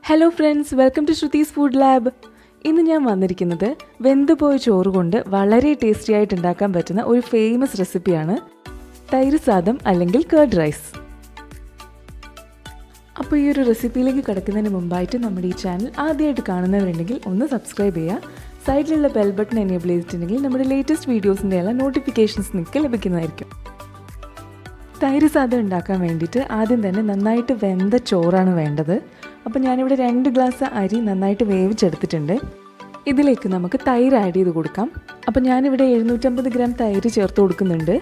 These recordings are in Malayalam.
Hello friends, welcome to Shruthi's food lab. ഇന്ന് ഞാൻ വന്നിരിക്കുന്നത് വെന്തുപോയ ചോറ് കൊണ്ട് വളരെ ടേസ്റ്റി ആയിട്ട് ഉണ്ടാക്കാൻ പറ്റുന്ന ഒരു ഫേമസ് റെസിപ്പിയാണ് തൈര് സാദം അല്ലെങ്കിൽ കേർഡ് റൈസ്. അപ്പോൾ ഈ ഒരു റെസിപ്പിയിലേക്ക് കിടക്കുന്നതിന് മുമ്പായിട്ട് നമ്മുടെ ഈ ചാനൽ ആദ്യമായിട്ട് കാണുന്നവരുണ്ടെങ്കിൽ ഒന്ന് സബ്സ്ക്രൈബ് ചെയ്യുക. സൈഡിലുള്ള ബെൽ ബട്ടൺ എനേബിൾ ചെയ്തിട്ടുണ്ടെങ്കിൽ നമ്മുടെ ലേറ്റസ്റ്റ് വീഡിയോസിൻ്റെ എല്ലാം നോട്ടിഫിക്കേഷൻസ് നിങ്ങൾക്ക് ലഭിക്കുന്നതായിരിക്കും. തൈര് സാദം ഉണ്ടാക്കാൻ വേണ്ടിയിട്ട് ആദ്യം തന്നെ നന്നായിട്ട് വെന്ത ചോറാണ് വേണ്ടത്. അപ്പോൾ ഞാനിവിടെ 2 ഗ്ലാസ് അരി നന്നായിട്ട് വേവിച്ചെടുത്തിട്ടുണ്ട്. ഇതിലേക്ക് നമുക്ക് തൈര് ആഡ് ചെയ്ത് കൊടുക്കാം. അപ്പോൾ ഞാനിവിടെ 750 ഗ്രാം തൈര് ചേർത്ത് കൊടുക്കുന്നുണ്ട്.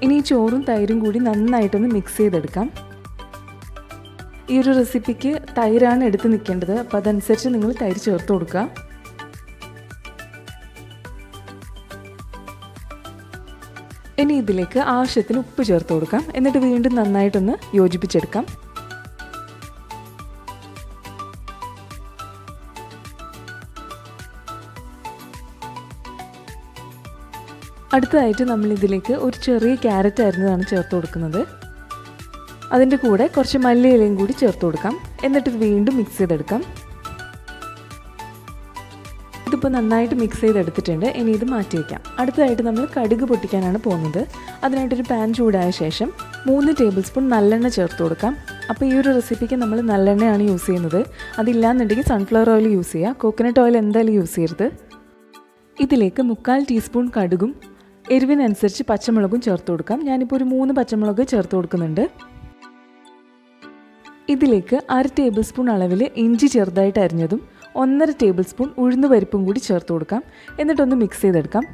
ഇനി ഈ ചോറും തൈരും കൂടി നന്നായിട്ടൊന്ന് മിക്സ് ചെയ്തെടുക്കാം. ഈ ഒരു റെസിപ്പിക്ക് തൈരാണ് എടുത്ത് നിൽക്കേണ്ടത്, അപ്പോൾ അതനുസരിച്ച് നിങ്ങൾ തൈര് ചേർത്ത് കൊടുക്കുക. ഇനി ഇതിലേക്ക് ആവശ്യത്തിന് ഉപ്പ് ചേർത്ത് കൊടുക്കാം. എന്നിട്ട് വീണ്ടും നന്നായിട്ടൊന്ന് യോജിപ്പിച്ചെടുക്കാം. അടുത്തതായിട്ട് നമ്മൾ ഇതിലേക്ക് ഒരു ചെറിയ ക്യാരറ്റ് അരിഞ്ഞതാണ് ചേർത്ത് കൊടുക്കുന്നത്. അതിൻ്റെ കൂടെ കുറച്ച് മല്ലിയിലയും കൂടി ചേർത്ത് കൊടുക്കാം. എന്നിട്ട് വീണ്ടും മിക്സ് ചെയ്തെടുക്കാം. ഇതിപ്പോൾ നന്നായിട്ട് മിക്സ് ചെയ്തെടുത്തിട്ടുണ്ട്. ഇനി ഇത് മാറ്റി വയ്ക്കാം. അടുത്തതായിട്ട് നമ്മൾ കടുക് പൊട്ടിക്കാനാണ് പോകുന്നത്. അതിനായിട്ടൊരു പാൻ ചൂടായ ശേഷം 3 ടേബിൾ സ്പൂൺ നല്ലെണ്ണ ചേർത്ത് കൊടുക്കാം. അപ്പോൾ ഈ ഒരു റെസിപ്പിക്ക് നമ്മൾ നല്ലെണ്ണയാണ് യൂസ് ചെയ്യുന്നത്. അതില്ലാന്നുണ്ടെങ്കിൽ സൺഫ്ലവർ ഓയിൽ യൂസ് ചെയ്യുക. കോക്കനട്ട് ഓയിൽ എന്തായാലും യൂസ് ചെയ്യരുത്. ഇതിലേക്ക് 1/4 ടീസ്പൂൺ കടുകും എരിവിനനുസരിച്ച് പച്ചമുളകും ചേർത്ത് കൊടുക്കാം. ഞാനിപ്പോൾ ഒരു 3 പച്ചമുളക് ചേർത്ത് കൊടുക്കുന്നുണ്ട്. ഇതിലേക്ക് 1/2 ടേബിൾ സ്പൂൺ അളവിൽ ഇഞ്ചി ചെറുതായിട്ട് അരിഞ്ഞതും 1/2 ടേബിൾ സ്പൂൺ ഉഴുന്ന് പരിപ്പും കൂടി ചേർത്ത് കൊടുക്കാം. എന്നിട്ടൊന്ന് മിക്സ് ചെയ്തെടുക്കാം.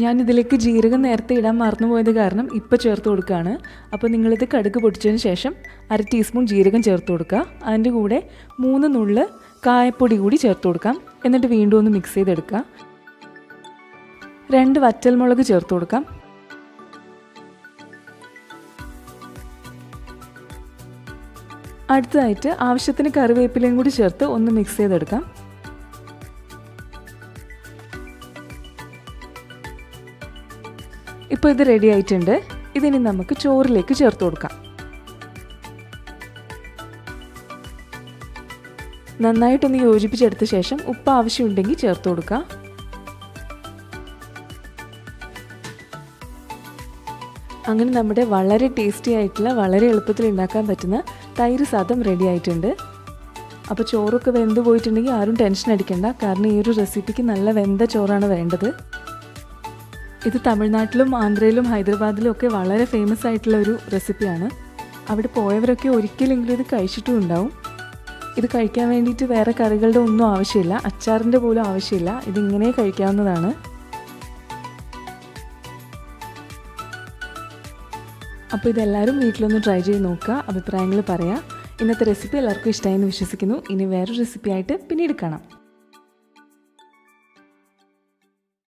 ഞാനിതിലേക്ക് ജീരകം നേരത്തെ ഇടാൻ മറന്നുപോയത് കാരണം ഇപ്പോൾ ചേർത്ത് കൊടുക്കുകയാണ്. അപ്പോൾ നിങ്ങളിത് കടുക് പൊടിച്ചതിന് ശേഷം 1/2 ടീസ്പൂൺ ജീരകം ചേർത്ത് കൊടുക്കുക. അതിൻ്റെ കൂടെ 3 നുള്ള് കായപ്പൊടി കൂടി ചേർത്ത് കൊടുക്കാം. എന്നിട്ട് വീണ്ടും ഒന്ന് മിക്സ് ചെയ്തെടുക്കുക. 2 വറ്റൽമുളക് ചേർത്ത് കൊടുക്കാം. അടുത്തതായിട്ട് ആവശ്യത്തിന് കറിവേപ്പിലയും കൂടി ചേർത്ത് ഒന്ന് മിക്സ് ചെയ്തെടുക്കാം. ഇപ്പോൾ ഇത് റെഡി ആയിട്ടുണ്ട്. ഇതിനി നമുക്ക് ചോറിലേക്ക് ചേർത്ത് കൊടുക്കാം. നന്നായിട്ടൊന്ന് യോജിപ്പിച്ചെടുത്ത ശേഷം ഉപ്പ് ആവശ്യമുണ്ടെങ്കിൽ ചേർത്ത് കൊടുക്കുക. അങ്ങനെ നമ്മുടെ വളരെ ടേസ്റ്റി ആയിട്ടുള്ള വളരെ എളുപ്പത്തിൽ ഉണ്ടാക്കാൻ പറ്റുന്ന തൈര് സാദം റെഡി ആയിട്ടുണ്ട്. അപ്പോൾ ചോറൊക്കെ വെന്ത് പോയിട്ടുണ്ടെങ്കിൽ ആരും ടെൻഷൻ അടിക്കണ്ട. കാരണം ഈ ഒരു റെസിപ്പിക്ക് നല്ല വെന്ത ചോറാണ് വേണ്ടത്. ഇത് തമിഴ്നാട്ടിലും ആന്ധ്രയിലും ഹൈദരാബാദിലും ഒക്കെ വളരെ ഫേമസ് ആയിട്ടുള്ള ഒരു റെസിപ്പിയാണ്. അവിടെ പോയവരൊക്കെ ഒരിക്കലെങ്കിലും ഇത് കഴിച്ചിട്ടും ഉണ്ടാവും. ഇത് കഴിക്കാൻ വേണ്ടിയിട്ട് വേറെ കറികളുടെ ഒന്നും ആവശ്യമില്ല, അച്ചാറിൻ്റെ പോലും ആവശ്യമില്ല. ഇതിങ്ങനെ കഴിക്കാവുന്നതാണ്. അപ്പോൾ ഇതെല്ലാവരും വീട്ടിലൊന്ന് ട്രൈ ചെയ്ത് നോക്കുക. അഭിപ്രായങ്ങൾ പറയാം. ഇന്നത്തെ റെസിപ്പി എല്ലാവർക്കും ഇഷ്ടമായെന്ന് വിശ്വസിക്കുന്നു. ഇനി വേറൊരു റെസിപ്പി ആയിട്ട് പിന്നീട് കാണാം.